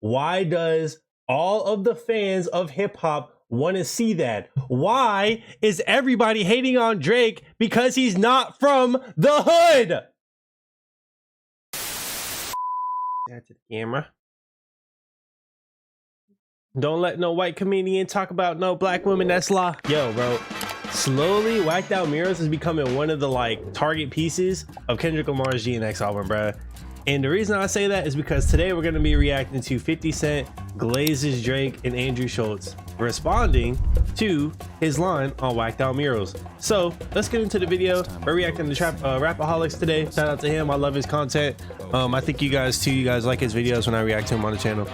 Why does all of the fans of hip hop want to see that? Why is everybody hating on Drake because he's not from the hood? That's the camera. Don't let no white comedian talk about no black women. That's law. Yo, bro. Slowly, Whacked Out Murals is becoming one of the like target pieces of Kendrick Lamar's GNX album, bro. And the reason I say that is because today we're going to be reacting to 50 Cent, Glazes, Drake, and Andrew Schulz responding to his line on Whacked Out Murals. So let's get into the video. We're reacting to Rapaholics today. Shout out to him. I love his content. I think you guys too. You guys like his videos when I react to him on the channel.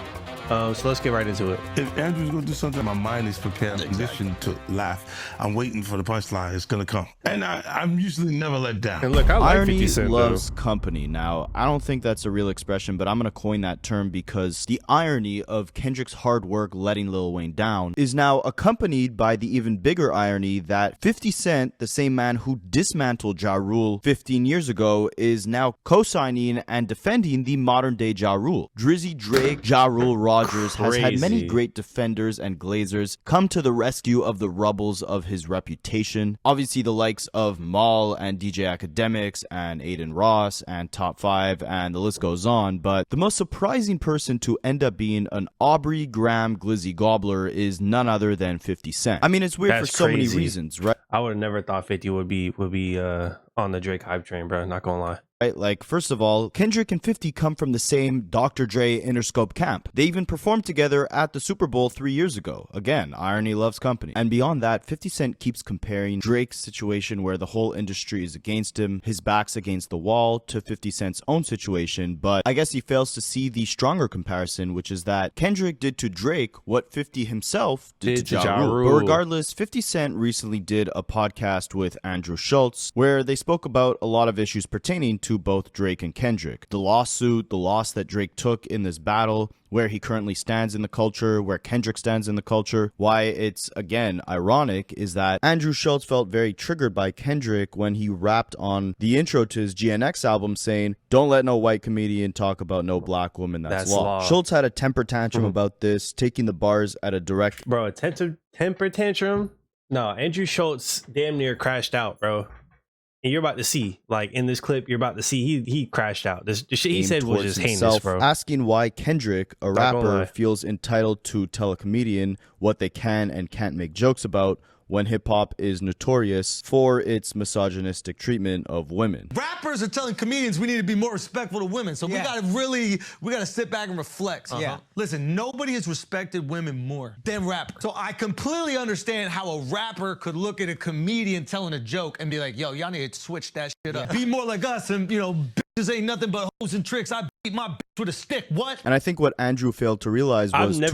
So let's get right into it. If Andrew's gonna do something, my mind is prepared, conditioned to laugh. I'm waiting for the punchline. It's gonna come, and I'm usually never let down. And look, I like Irony 50 Cent, loves though. company. Now, I don't think that's a real expression, but I'm gonna coin that term because the irony of Kendrick's hard work letting Lil Wayne down is now accompanied by the even bigger irony that 50 Cent, the same man who dismantled Ja Rule 15 years ago, is now co-signing and defending the modern-day Ja Rule. Drizzy Drake, Ja Rule Rogers has had many great defenders and glazers come to the rescue of the rubbles of his reputation. Obviously, the likes of Maul and DJ Academics and Aiden Ross and Top 5 and the list goes on, but the most surprising person to end up being an Aubrey Graham Glizzy Gobbler is none other than 50 Cent. I mean, it's weird for so many reasons, right? I would have never thought 50 would be on the Drake hype train, bro. Not gonna lie. Right, like, first of all, Kendrick and 50 come from the same Dr. Dre Interscope camp. They even performed together at the Super Bowl 3 years ago. Again, irony loves company. And beyond that, 50 Cent keeps comparing Drake's situation where the whole industry is against him, his back's against the wall, to 50 Cent's own situation, but I guess he fails to see the stronger comparison, which is that Kendrick did to Drake what 50 himself did to Ja Rule. But regardless, 50 Cent recently did a podcast with Andrew Schulz where they spoke about a lot of issues pertaining to both Drake and Kendrick. The lawsuit, the loss that Drake took in this battle, where he currently stands in the culture, where Kendrick stands in the culture. Why it's, again, ironic is that Andrew Schulz felt very triggered by Kendrick when he rapped on the intro to his GNX album saying, "Don't let no white comedian talk about no black woman, that's law." Schulz had a temper tantrum about this, taking the bars at a direct... Bro, a temper tantrum? No, Andrew Schulz damn near crashed out, bro. And you're about to see, like in this clip, you're about to see he crashed out. The shit he said was just heinous, bro. Asking why Kendrick, a rapper, feels entitled to tell a comedian what they can and can't make jokes about when hip-hop is notorious for its misogynistic treatment of women. Rappers are telling comedians we need to be more respectful to women, so we gotta sit back and reflect. Listen, nobody has respected women more than rappers. So I completely understand how a rapper could look at a comedian telling a joke and be like, yo, y'all need to switch that shit up. Be more like us and, you know, bitches ain't nothing but hoes and tricks. I beat my bitch with a stick. What? And I think what Andrew failed to realize was I've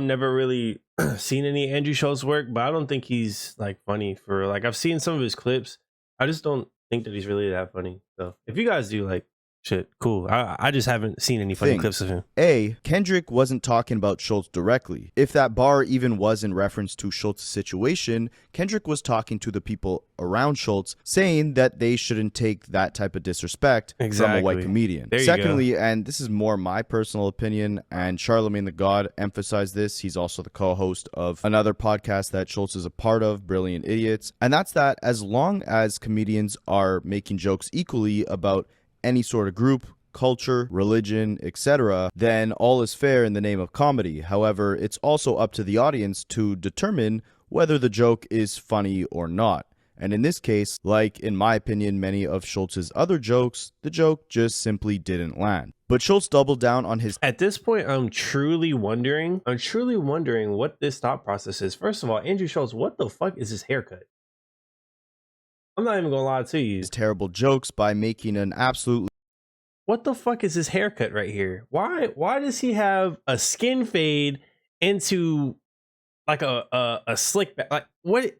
never really seen any Andrew Schulz work, but I don't think he's like funny for like I've seen some of his clips. I just don't think that he's really that funny. So if you guys do like shit, cool. I just haven't seen any funny clips of him. Kendrick wasn't talking about Schulz directly. If that bar even was in reference to Schulz's situation, Kendrick was talking to the people around Schulz, saying that they shouldn't take that type of disrespect from a white comedian. Secondly, and this is more my personal opinion, and Charlemagne the God emphasized this, he's also the co-host of another podcast that Schulz is a part of, Brilliant Idiots, and that's that as long as comedians are making jokes equally about any sort of group, culture, religion, etc., then all is fair in the name of comedy. However, it's also up to the audience to determine whether the joke is funny or not. And in this case, like in my opinion, many of Schulz's other jokes, the joke just simply didn't land. But Schulz doubled down on his... At this point, I'm truly wondering what this thought process is. First of all, Andrew Schulz, what the fuck is his haircut? I'm not even gonna lie to you. Terrible jokes by making an absolutely... What the fuck is his haircut right here? Why does he have a skin fade into like a slick back? Like what?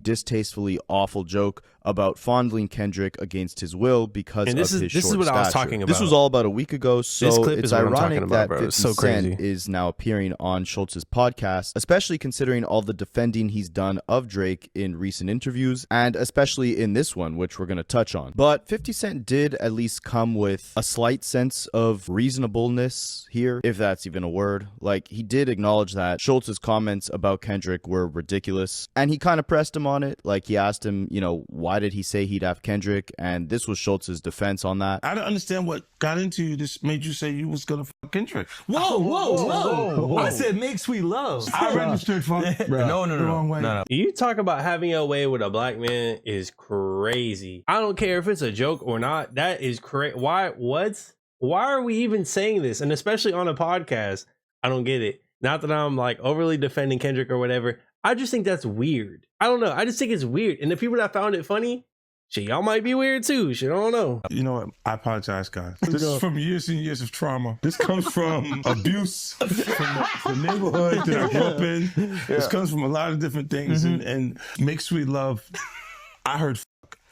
Distastefully awful joke about fondling Kendrick against his will because of his short stature. This is what I was talking about. This was all about a week ago, so this clip it's is what I'm talking ironic about, that bro. 50 It's so Cent crazy. is now appearing on Schulz's podcast, especially considering all the defending he's done of Drake in recent interviews, and especially in this one, which we're going to touch on. But 50 Cent did at least come with a slight sense of reasonableness here, if that's even a word. Like, he did acknowledge that Schulz's comments about Kendrick were ridiculous, and he kind of pressed him on it. Like, he asked him, you know, why did he say he'd have Kendrick? And this was Schulz's defense on that. I don't understand what got into you. This made you say you was gonna fuck Kendrick. Whoa. I said make sweet love. I registered for No. the wrong way. No. You talk about having your way with a black man is crazy. I don't care if it's a joke or not. That is crazy. Why are we even saying this? And especially on a podcast, I don't get it. Not that I'm like overly defending Kendrick or whatever. I just think that's weird. I don't know. I just think it's weird. And the people that found it funny, shit, y'all might be weird too. Shit, I don't know. You know what? I apologize, guys. This is from years and years of trauma. This comes from abuse from the neighborhood that I grew up in. This comes from a lot of different things. And make sweet love. I heard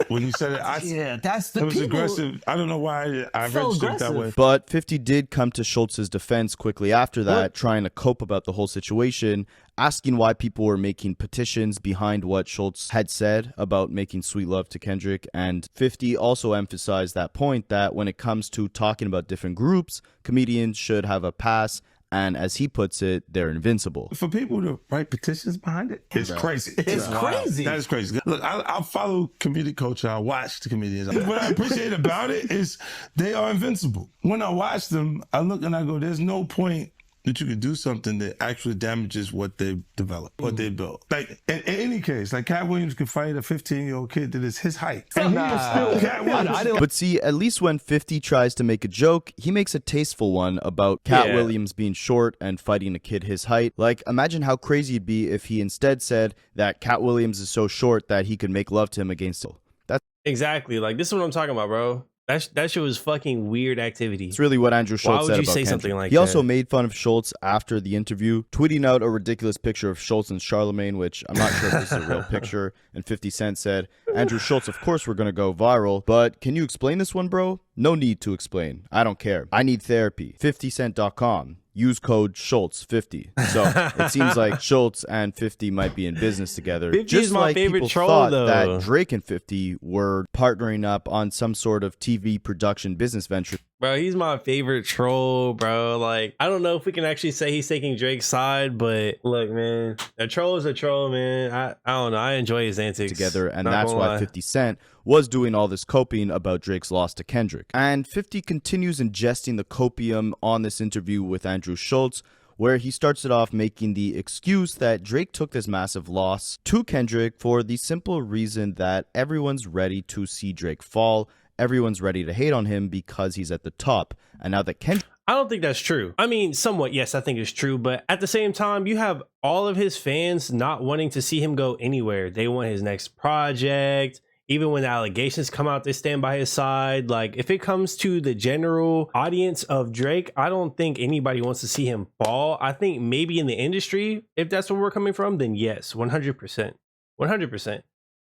when you said it. That's the It was people. aggressive. I don't know why I So registered it that aggressive. way. But 50 did come to Schulz's defense quickly after that, trying to cope about the whole situation, asking why people were making petitions behind what Schulz had said about making sweet love to Kendrick. And 50 also emphasized that point that when it comes to talking about different groups, comedians should have a pass. And as he puts it, they're invincible. For people to write petitions behind it, it's crazy. It's crazy. That is crazy. Look, I'll follow comedic culture. I watch the comedians. What I appreciate about it is they are invincible. When I watch them, I look and I go, there's no point that you could do something that actually damages what they developed, what they built. Like, in any case, like Cat Williams could fight a 15-year-old kid that is his height. And he is still Cat Williams. But see, at least when 50 tries to make a joke, he makes a tasteful one about Cat Williams being short and fighting a kid his height. Like, imagine how crazy it'd be if he instead said that Cat Williams is so short that he could make love to him against him. That's Exactly. Like, this is what I'm talking about, bro. That shit was fucking weird activity. It's really what Andrew Schulz said Why would you about say Kendrick. something like he that? also made fun of Schulz after the interview, tweeting out a ridiculous picture of Schulz and Charlemagne, which I'm not sure if this is a real picture. And 50 Cent said, Andrew Schulz, of course we're going to go viral, but can you explain this one, bro? No need to explain. I don't care. I need therapy. 50cent.com. Use code Schulz50. So it seems like Schulz and 50 might be in business together. 50 Just is my like favorite people troll, thought though. that Drake and 50 were partnering up on some sort of TV production business venture. Bro, he's my favorite troll, bro. Like, I don't know if we can actually say he's taking Drake's side, but look, man, a troll is a troll, man. I don't know. I enjoy his antics Together, and Not that's gonna why lie. 50 Cent was doing all this coping about Drake's loss to Kendrick. And 50 continues ingesting the copium on this interview with Andrew Schulz, where he starts it off making the excuse that Drake took this massive loss to Kendrick for the simple reason that everyone's ready to see Drake fall. Everyone's ready to hate on him because he's at the top. And now that Kendrick... I don't think that's true. I mean, somewhat, yes, I think it's true. But at the same time, you have all of his fans not wanting to see him go anywhere. They want his next project. Even when the allegations come out, they stand by his side. Like, if it comes to the general audience of Drake, I don't think anybody wants to see him fall. I think maybe in the industry, if that's where we're coming from, then yes, 100%. 100%.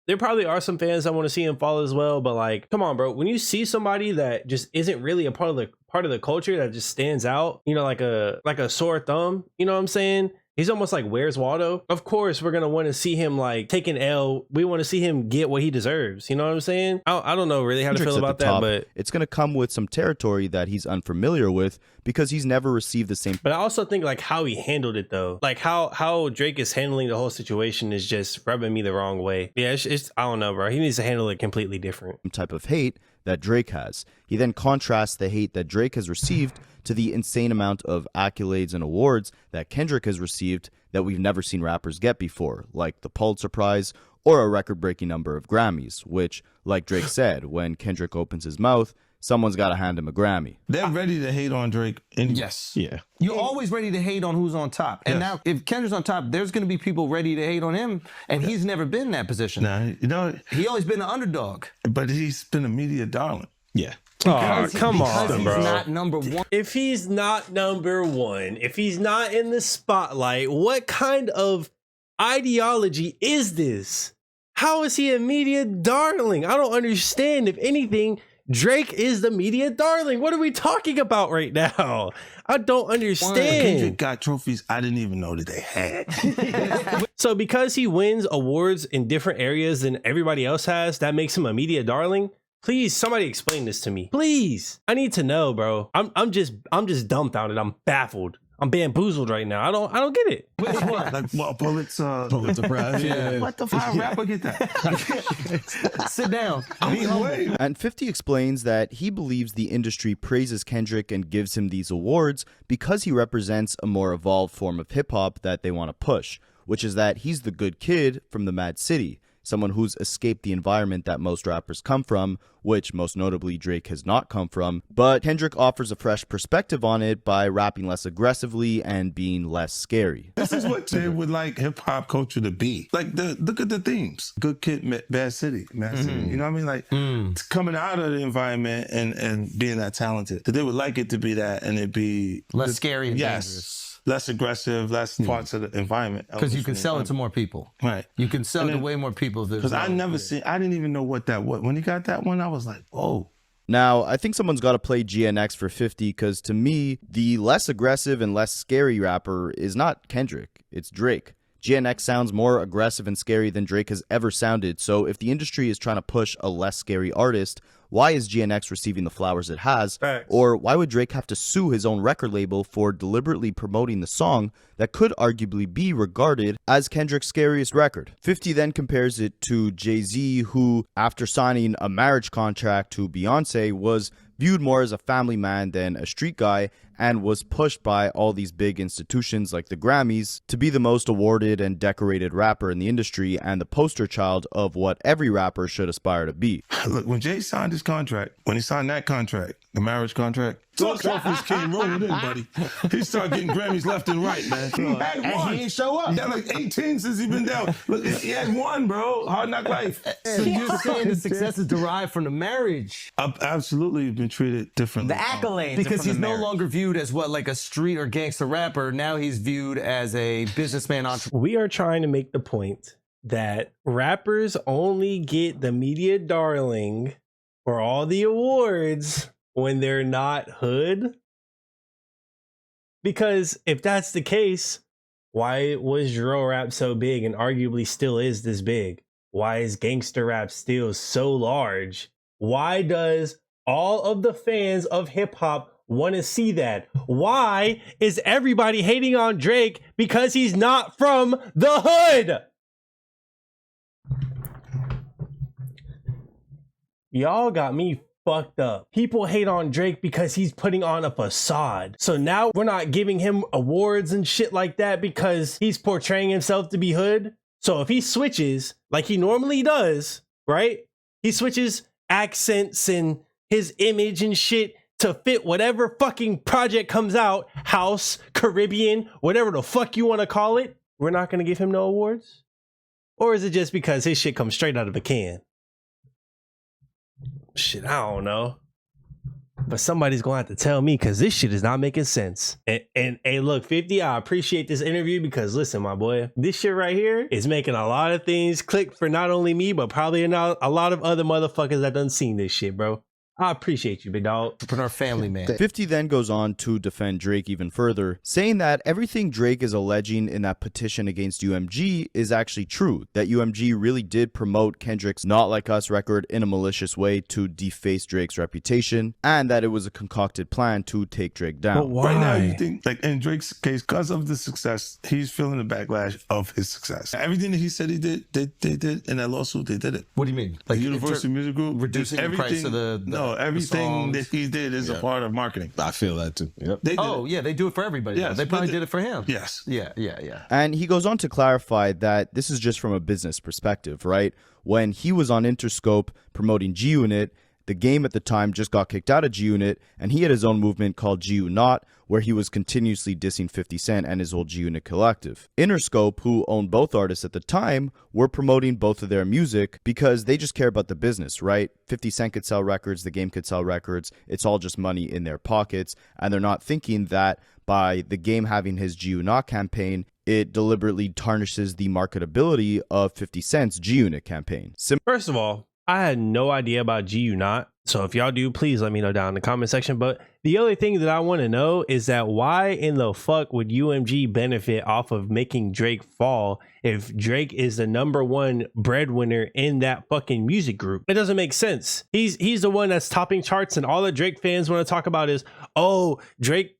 There probably are some fans that want to see him fall as well, but like, come on, bro. When you see somebody that just isn't really a part of the culture that just stands out, you know, like a sore thumb, you know what I'm saying? He's almost like, where's Waldo? Of course, we're going to want to see him like take an L. We want to see him get what he deserves. You know what I'm saying? I don't know really how to Kendrick's feel at about the that, top, but it's going to come with some territory that he's unfamiliar with because he's never received the same I also think like how he handled it though, like how Drake is handling the whole situation is just rubbing me the wrong way. Yeah, it's I don't know, bro. He needs to handle it completely different. type of hate that Drake has. He then contrasts the hate that Drake has received to the insane amount of accolades and awards that Kendrick has received that we've never seen rappers get before, like the Pulitzer Prize or a record-breaking number of Grammys, which, like Drake said, when Kendrick opens his mouth, someone's got to hand him a Grammy. They're ready to hate on Drake. Anyway. Yes. Yeah. You're always ready to hate on who's on top. And now, if Kendrick's on top, there's going to be people ready to hate on him, and he's never been in that position. Now, you know, He always been an underdog. but he's been a media darling. Yeah. Oh, come on, Because bro. he's not number one. If he's not number one, if he's not in the spotlight, what kind of ideology is this? How is he a media darling? I don't understand. If anything, Drake is the media darling. What are we talking about right now? I don't understand. Kendrick got trophies I didn't even know that they had. So because he wins awards in different areas than everybody else has, that makes him a media darling? Please, somebody explain this to me. Please. I need to know, bro. I'm just dumbfounded. I'm baffled. I'm bamboozled right now. I don't get it. Which one? Like what? Pulitzer Prize? Yeah. What the fuck? Rapper get that? Sit down. Be humble. And 50 explains that he believes the industry praises Kendrick and gives him these awards because he represents a more evolved form of hip-hop that they want to push, which is that he's the good kid from the Mad City, someone who's escaped the environment that most rappers come from, which most notably Drake has not come from. But Kendrick offers a fresh perspective on it by rapping less aggressively and being less scary. This is what they would like hip-hop culture to be. Like, look at the themes. Good kid, bad city, Mad City. You know what I mean? Like, it's coming out of the environment and being that talented. That they would like it to be that, and it'd be... Less scary and dangerous. Less aggressive, less parts of the environment. Because you can sell it to more people. Right. You can sell it to way more people. Because I didn't even know what that was. When he got that one, I was like, whoa. Now, I think someone's got to play GNX for 50 because to me, the less aggressive and less scary rapper is not Kendrick, it's Drake. GNX sounds more aggressive and scary than Drake has ever sounded, so if the industry is trying to push a less scary artist, why is GNX receiving the flowers it has? Facts. Or why would Drake have to sue his own record label for deliberately promoting the song that could arguably be regarded as Kendrick's scariest record? 50 then compares it to Jay-Z, who, after signing a marriage contract to Beyonce, was viewed more as a family man than a street guy and was pushed by all these big institutions like the Grammys to be the most awarded and decorated rapper in the industry and the poster child of what every rapper should aspire to be. Look, when Jay signed his contract, when he signed that contract, the marriage contract, those trophies came rolling in, buddy. He started getting Grammys left and right, man. He had one. He ain't show up. He had like 18 since he been down. Look, he had one, bro. Hard Knock Life. So you're saying the success is derived from the marriage? I've absolutely been treated differently. The accolades. Because he's no longer viewed as what, like a street or gangster rapper. Now he's viewed as a businessman entrepreneur. We are trying to make the point that rappers only get the media darling for all the awards when they're not hood. Because if that's the case, why was drill rap so big and arguably still is this big? Why is gangster rap still so large? Why does all of the fans of hip hop want to see that? Why is everybody hating on Drake because he's not from the hood? Y'all got me fucked up. People hate on Drake because he's putting on a facade. So now we're not giving him awards and shit like that because he's portraying himself to be hood. So if he switches like he normally does, right? He switches accents and his image and shit to fit whatever fucking project comes out, house, Caribbean, whatever the fuck you want to call it. We're not going to give him no awards? Or is it just because his shit comes straight out of a can? Shit, I don't know. But somebody's gonna have to tell me because this shit is not making sense. And hey, look, 50, I appreciate this interview because listen, my boy, this shit right here is making a lot of things click for not only me, but probably a lot of other motherfuckers that done seen this shit, bro. I appreciate you, big dog. Entrepreneur family man. 50 then goes on to defend Drake even further, saying that everything Drake is alleging in that petition against UMG is actually true, that UMG really did promote Kendrick's Not Like Us record in a malicious way to deface Drake's reputation, and that it was a concocted plan to take Drake down. But why? Right now, you think, like in Drake's case, because of the success, he's feeling the backlash of his success. Everything that he said he did, they did in that lawsuit, they did it. What do you mean? Like Universal Music Group, reducing the price of the everything that he did is a part of marketing. I feel that too. Yep. They did yeah, they do it for everybody. Yes, They probably but did it for him. Yes. Yeah. And he goes on to clarify that this is just from a business perspective, right? When he was on Interscope promoting G-Unit, the game at the time just got kicked out of G-Unit, and he had his own movement called G-Unit, where he was continuously dissing 50 Cent and his old G-Unit collective. Interscope, who owned both artists at the time, were promoting both of their music because they just care about the business, right? 50 Cent could sell records, the game could sell records, it's all just money in their pockets, and they're not thinking that by the game having his G-Unit campaign, it deliberately tarnishes the marketability of 50 Cent's G-Unit campaign. First of all, I had no idea about G-Unit. So if y'all do, please let me know down in the comment section. But the only thing that I want to know is that why in the fuck would UMG benefit off of making Drake fall if Drake is the #1 breadwinner in that fucking music group? It doesn't make sense. He's the one that's topping charts, and all the Drake fans want to talk about is, oh, Drake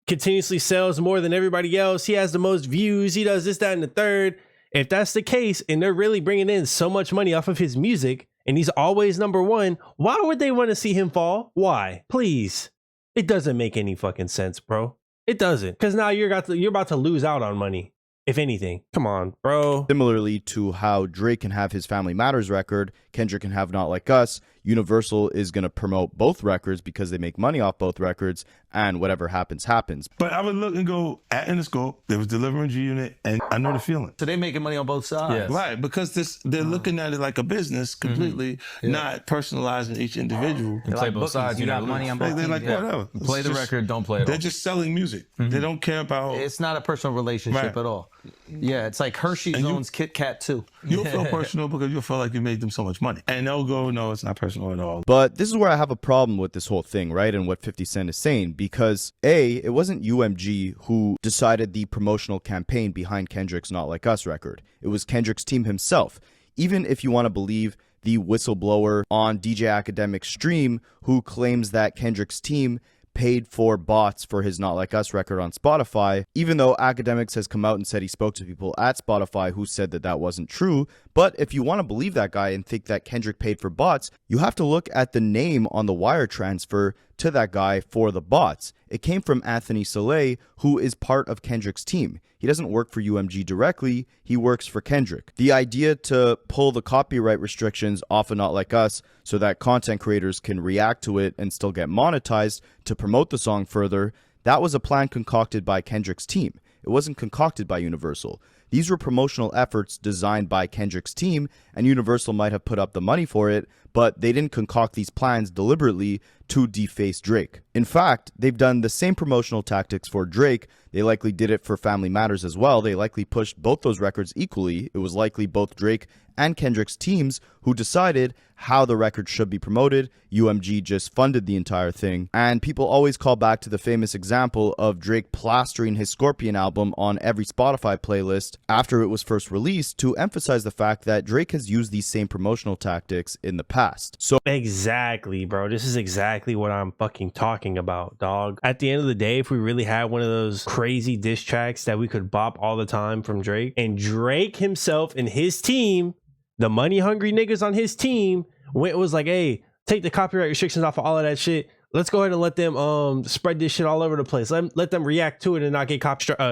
continuously sells more than everybody else. He has the most views. He does this, that, and the third. If that's the case, and they're really bringing in so much money off of his music, and he's always #1, why would they want to see him fall? Why? Please. It doesn't make any fucking sense, bro. It doesn't. Because now you're about to lose out on money, if anything. Come on, bro. Similarly to how Drake can have his Family Matters record, Kendrick can have Not Like Us, Universal is going to promote both records because they make money off both records, and whatever happens, happens. But I would look and go, at Interscope, they was delivering G-Unit, and I know the feeling. So they making money on both sides. Yes. Right, because they're looking at it like a business completely, not personalizing each individual. You play both sides, you got money on both They're teams. like, whatever. Play the record, don't play it. They're just selling music. They don't care about... It's not a personal relationship Right. at all. Yeah, it's like Hershey's And you- owns Kit Kat too. You'll feel personal because you'll feel like you made them so much money. And they'll go, no, it's not personal at all. But this is where I have a problem with this whole thing, right? And what 50 Cent is saying, because A, it wasn't UMG who decided the promotional campaign behind Kendrick's Not Like Us record. It was Kendrick's team himself. Even if you want to believe the whistleblower on DJ Academic's stream who claims that Kendrick's team paid for bots for his Not Like Us record on Spotify, even though Academics has come out and said he spoke to people at Spotify who said that that wasn't true. But if you want to believe that guy and think that Kendrick paid for bots, you have to look at the name on the wire transfer to that guy for the bots. It came from Anthony Soleil, who is part of Kendrick's team. He doesn't work for UMG directly, he works for Kendrick. The idea to pull the copyright restrictions off of Not Like Us so that content creators can react to it and still get monetized to promote the song further, that was a plan concocted by Kendrick's team. It wasn't concocted by Universal. These were promotional efforts designed by Kendrick's team, and Universal might have put up the money for it, but they didn't concoct these plans deliberately to deface Drake. In fact, they've done the same promotional tactics for Drake. They likely did it for Family Matters as well. They likely pushed both those records equally. It was likely both Drake and Kendrick's teams who decided how the record should be promoted. UMG just funded the entire thing. And people always call back to the famous example of Drake plastering his Scorpion album on every Spotify playlist after it was first released to emphasize the fact that Drake has used these same promotional tactics in the past. So Exactly, bro. This is exactly what I'm fucking talking about, dog. At the end of the day, if we really had one of those crazy diss tracks that we could bop all the time from Drake, and Drake himself and his team, the money hungry niggas on his team, was like, hey, take the copyright restrictions off of all of that shit. Let's go ahead and let them spread this shit all over the place. Let them react to it and not get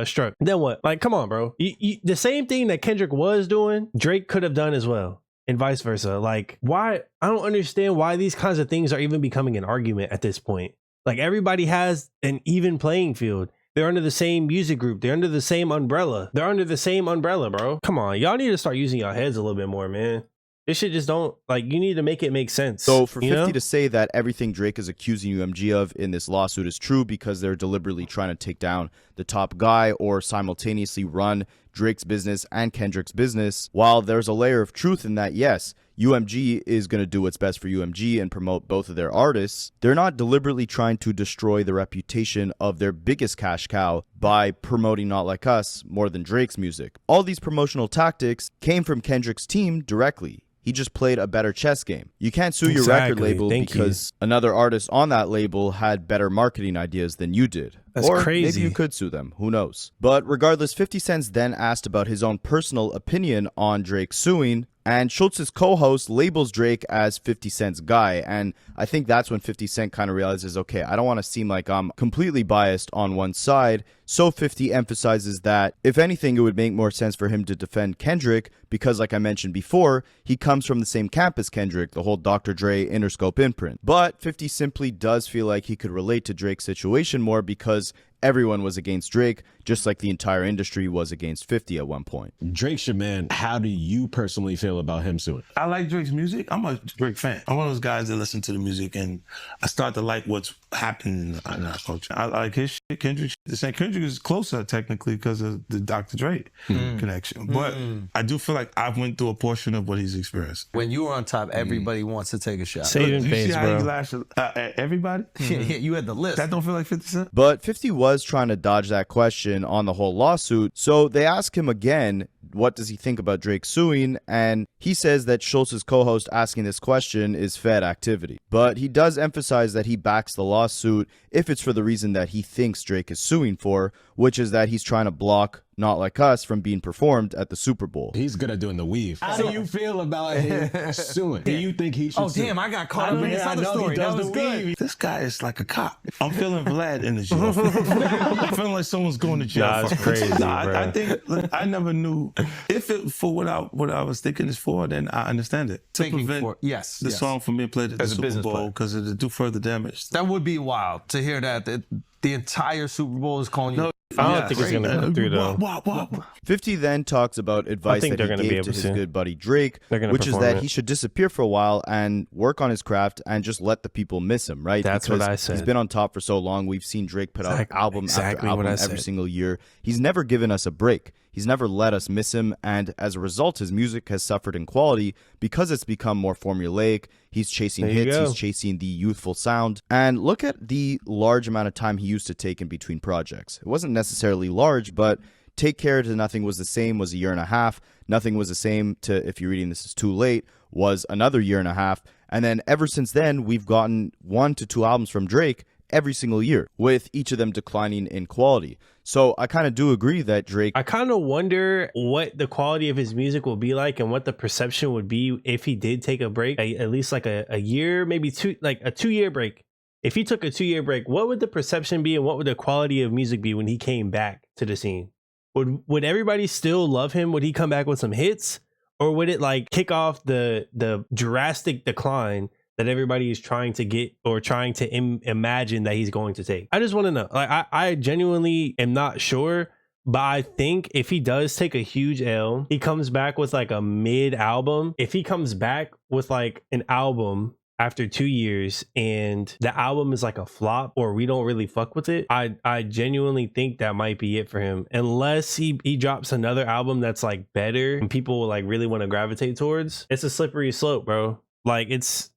struck. Then what? Like, come on, bro. The same thing that Kendrick was doing, Drake could have done as well, and vice versa. Like, why? I don't understand why these kinds of things are even becoming an argument at this point. Like, everybody has an even playing field. They're under the same music group. They're under the same umbrella. They're under the same umbrella, bro. Come on, y'all need to start using your heads a little bit more, man. This shit just don't, like, you need to make it make sense. So for 50 know? to say that everything Drake is accusing UMG of in this lawsuit is true because they're deliberately trying to take down the top guy or simultaneously run Drake's business and Kendrick's business, while there's a layer of truth in that, yes, UMG is going to do what's best for UMG and promote both of their artists, they're not deliberately trying to destroy the reputation of their biggest cash cow by promoting Not Like Us more than Drake's music. All these promotional tactics came from Kendrick's team directly. He just played a better chess game. You can't sue your record label because another artist on that label had better marketing ideas than you did. That's or crazy. Maybe you could sue them. Who knows? But regardless, 50 Cent's then asked about his own personal opinion on Drake suing, and Schulz's co-host labels Drake as 50 Cent's guy. And I think that's when 50 Cent kind of realizes, okay, I don't want to seem like I'm completely biased on one side. So 50 emphasizes that, if anything, it would make more sense for him to defend Kendrick because, like I mentioned before, he comes from the same camp as Kendrick, the whole Dr. Dre Interscope imprint. But 50 simply does feel like he could relate to Drake's situation more because everyone was against Drake, just like the entire industry was against 50 at one point. Drake's your man. How do you personally feel about him suing? I like Drake's music. I'm a Drake fan. I'm one of those guys that listen to the music and I start to like what's happening in our culture. I like his shit. Kendrick, the same. Kendrick is closer technically because of the Dr. Dre connection. But I do feel like I went through a portion of what he's experienced. When you were on top, everybody wants to take a shot. Saving You face, see how he bro. lashed at everybody? Yeah, you had the list. That don't feel like 50 Cent? But 50 was trying to dodge that question on the whole lawsuit, so they ask him again, what does he think about Drake suing? And he says that Schulz's co-host asking this question is Fed activity. But he does emphasize that he backs the lawsuit if it's for the reason that he thinks Drake is suing for, which is that he's trying to block Not Like Us from being performed at the Super Bowl. He's good at doing the weave. How do you feel about him suing? Do you think he should sue? Oh, damn, I got caught up in this other story. That was good. This guy is like a cop. I'm feeling Vlad energy. I'm feeling like someone's going to jail. Nah, it's for- crazy, Nah, bro. I think look, I never knew if it for what I was thinking it's for. Then I understand it to Thinking prevent for- yes, the yes. song from being played at the As a Super business Bowl play. because it do further damage. That would be wild to hear that the entire Super Bowl is calling you. No, I don't think it's gonna come through though. What? 50 then talks about advice think that they're he gonna be gave able to his to. good buddy Drake, They're gonna which is perform that it. he should disappear for a while and work on his craft and just let the people miss him, right? That's what I said. He's been on top for so long. We've seen Drake put out album after exactly album what I every said. single year. He's never given us a break. He's never let us miss him, and as a result, his music has suffered in quality because it's become more formulaic. He's chasing There you hits, go. he's chasing the youthful sound. And look at the large amount of time he used to take in between projects. It wasn't necessarily large, but Take Care to Nothing Was the Same was a year and a half. Nothing Was the Same to If You're Reading This Is Too Late was another year and a half. And then ever since then, we've gotten 1 to 2 albums from Drake every single year, with each of them declining in quality. So I kind of do agree that Drake... I kind of wonder what the quality of his music will be like and what the perception would be if he did take a break, at least like a year, maybe two, like a 2-year break. If he took a 2-year break, what would the perception be and what would the quality of music be when he came back to the scene? Would everybody still love him? Would he come back with some hits? Or would it like kick off the drastic decline that everybody is trying to get or trying to imagine that he's going to take? I just want to know. Like, I genuinely am not sure, but I think if he does take a huge L, he comes back with like a mid album. If he comes back with like an album after 2 years and the album is like a flop or we don't really fuck with it, I genuinely think that might be it for him, unless he drops another album that's like better and people will like really want to gravitate towards. It's a slippery slope, bro. Like it's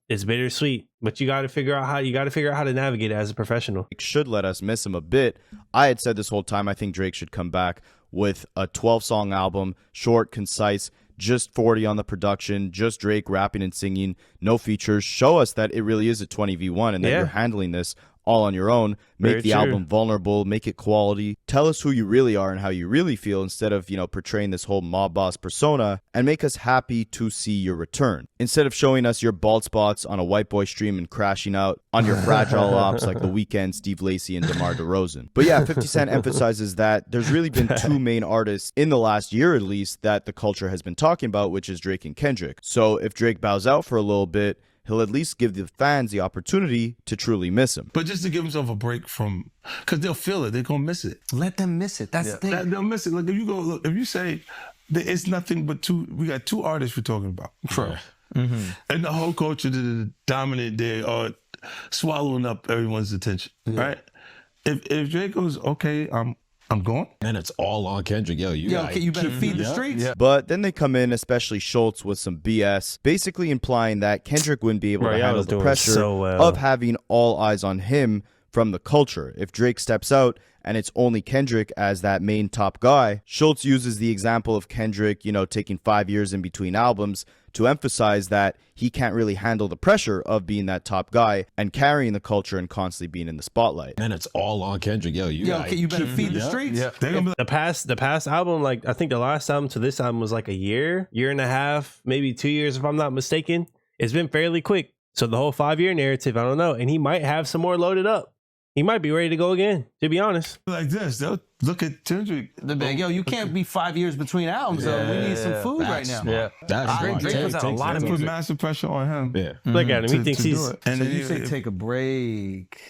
bittersweet, but you got to figure out how to navigate it as a professional. should let us miss him a bit. I had said this whole time I think Drake should come back with a 12-song album, short, concise, just 40 on the production, just Drake rapping and singing, no features. Show us that it really is a 20v1 and that you're handling this all on your own. Make Very the true. album vulnerable, make it quality. Tell us who you really are and how you really feel instead of, portraying this whole mob boss persona, and make us happy to see your return. Instead of showing us your bald spots on a white boy stream and crashing out on your fragile ops like The Weeknd, Steve Lacy, and DeMar DeRozan. But yeah, 50 Cent emphasizes that there's really been 2 main artists in the last year at least that the culture has been talking about, which is Drake and Kendrick. So if Drake bows out for a little bit, he'll at least give the fans the opportunity to truly miss him. But just to give himself a break from, because they'll feel it, they're gonna miss it. Let them miss it. That's the thing. They'll miss it. Look, if you say that it's nothing but we got 2 artists we're talking about. Sure. And the whole culture that is dominant, they are swallowing up everyone's attention, right? If Drake goes, okay, I'm going. And it's all on Kendrick. Yo, you better feed the streets. Yeah. But then they come in, especially Schulz, with some BS, basically implying that Kendrick wouldn't be able to Royale handle is the doing pressure so well. of having all eyes on him from the culture. If Drake steps out and it's only Kendrick as that main top guy, Schulz uses the example of Kendrick, taking 5 years in between albums to emphasize that he can't really handle the pressure of being that top guy and carrying the culture and constantly being in the spotlight. And it's all on Kendrick. Yo, you better feed the streets. Yeah. They're gonna be The past album, like I think the last album to this album was like a year and a half, maybe 2 years if I'm not mistaken. It's been fairly quick. So the whole 5-year narrative, I don't know. And he might have some more loaded up. He might be ready to go again, to be honest. like this. They'll look at Kendrick. The big, you can't be 5 years between albums. We need some food right now. Yeah. That's Drake smart. puts out a lot of They put music. massive pressure on him. Yeah. Look at him. He to thinks do he's it. And So then you say if- take a break.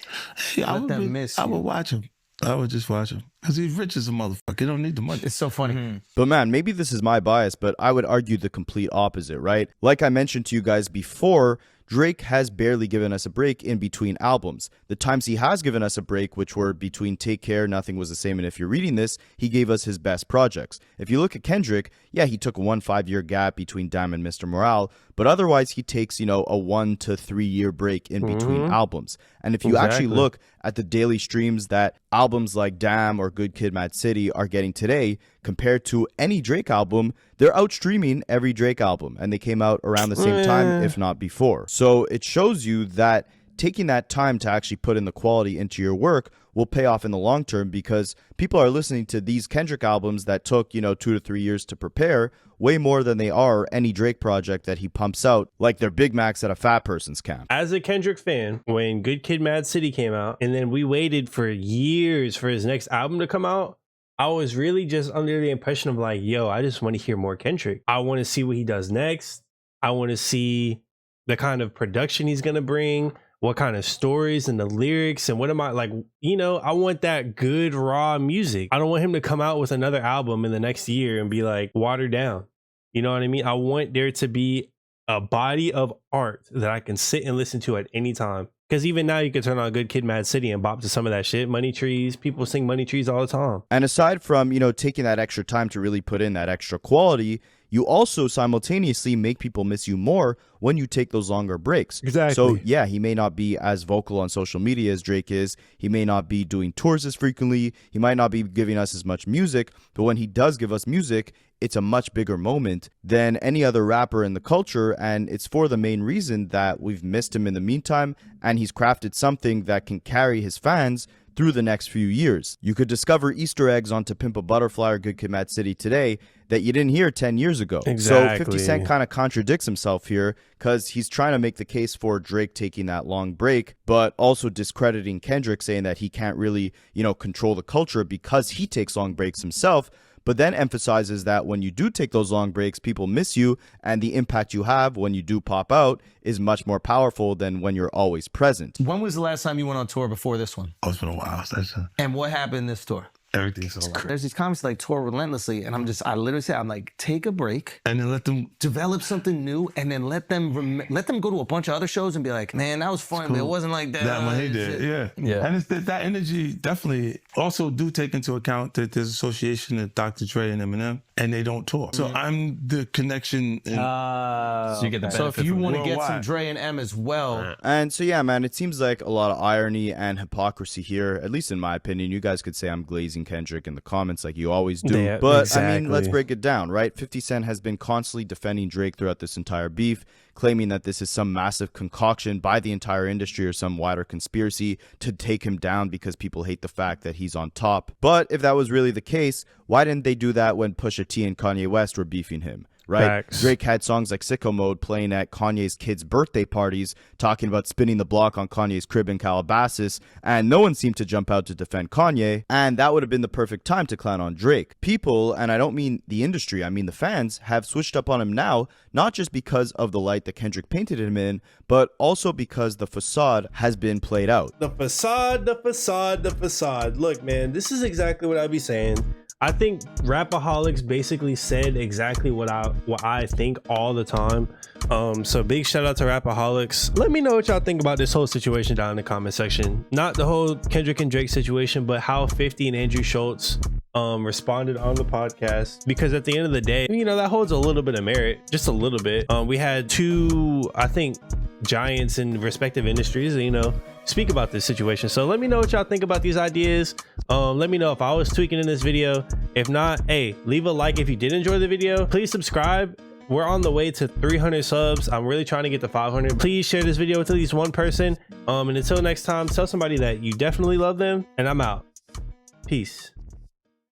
Yeah, Let them miss I you. would watch him. I would just watch him because he's rich as a motherfucker. He don't need the money. It's so funny. But man, maybe this is my bias, but I would argue the complete opposite, right? Like I mentioned to you guys before, Drake has barely given us a break in between albums. The times he has given us a break, which were between Take Care, Nothing Was the Same, and If You're Reading This, he gave us his best projects. If you look at Kendrick, yeah, he took a 5-year gap between Damn and Mr. Morale, but otherwise he takes, a 1 to 3 year break in between albums. And if you actually look at the daily streams that albums like Damn or Good Kid, Mad City are getting today, compared to any Drake album, they're outstreaming every Drake album, and they came out around the same time, if not before. So it shows you that taking that time to actually put in the quality into your work will pay off in the long term, because people are listening to these Kendrick albums that took, 2 to 3 years to prepare way more than they are any Drake project that he pumps out like they're Big Macs at a fat person's camp. As a Kendrick fan, when Good Kid, Mad City came out, and then we waited for years for his next album to come out, I was really just under the impression of like, yo, I just want to hear more Kendrick. I want to see what he does next. I want to see the kind of production he's going to bring, what kind of stories and the lyrics, and what am I like, I want that good raw music. I don't want him to come out with another album in the next year and be like watered down. You know what I mean? I want there to be a body of art that I can sit and listen to at any time. Because even now you can turn on Good Kid, Mad City and bop to some of that shit. Money Trees, people sing Money Trees all the time. And aside from, taking that extra time to really put in that extra quality, you also simultaneously make people miss you more when you take those longer breaks. Exactly. So yeah, he may not be as vocal on social media as Drake is. He may not be doing tours as frequently. He might not be giving us as much music. But when he does give us music, it's a much bigger moment than any other rapper in the culture. And it's for the main reason that we've missed him in the meantime. And he's crafted something that can carry his fans through the next few years. You could discover Easter eggs onto Pimp a Butterfly or Good Kid, Mad City today that you didn't hear 10 years ago. Exactly. So 50 Cent kind of contradicts himself here, because he's trying to make the case for Drake taking that long break, but also discrediting Kendrick, saying that he can't really, control the culture because he takes long breaks himself. But then emphasizes that when you do take those long breaks, people miss you, and the impact you have when you do pop out is much more powerful than when you're always present. When was the last time you went on tour before this one? Oh, it's been a while. And what happened this tour? Everything's so loud. There's these comics like tour relentlessly, and I literally say, I'm like, take a break And then let them develop something new, and then let them go to a bunch of other shows and be like, man, that was fun, but it wasn't like that. that when he did, Yeah. And it's that energy definitely. Also, do take into account that there's association of Dr. Dre and Eminem, and they don't tour. So I'm the connection. So you get the So if benefit you from want it. to get some Worldwide. Dre and M as well, And so, yeah, man, it seems like a lot of irony and hypocrisy here, at least in my opinion. You guys could say I'm glazing Kendrick in the comments like you always do. Yeah, but, I mean, exactly. let's break it down, right? 50 Cent has been constantly defending Drake throughout this entire beef, claiming that this is some massive concoction by the entire industry or some wider conspiracy to take him down because people hate the fact that he's on top. But if that was really the case, why didn't they do that when Pusha T and Kanye West were beefing him? Right? Facts. Drake had songs like Sicko Mode playing at Kanye's kids' birthday parties, talking about spinning the block on Kanye's crib in Calabasas, and no one seemed to jump out to defend Kanye, and that would have been the perfect time to clown on Drake. People, and I don't mean the industry, I mean the fans, have switched up on him now, not just because of the light that Kendrick painted him in, but also because the facade has been played out. The facade, the facade, the facade. Look, man, this is exactly what I'd be saying. I think Rapaholics basically said exactly what I think all the time. So big shout out to Rapaholics. Let me know what y'all think about this whole situation down in the comment section. Not the whole Kendrick and Drake situation, but how 50 and Andrew Schulz responded on the podcast, because at the end of the day, that holds a little bit of merit, just a little bit. We had two, I think, giants in respective industries, speak about this situation. So let me know what y'all think about these ideas. Let me know if I was tweaking in this video. If not, hey, leave a like if you did enjoy the video. Please subscribe. We're on the way to 300 subs. I'm really trying to get to 500. Please share this video with at least one person. And until next time, tell somebody that you definitely love them, and I'm out. Peace.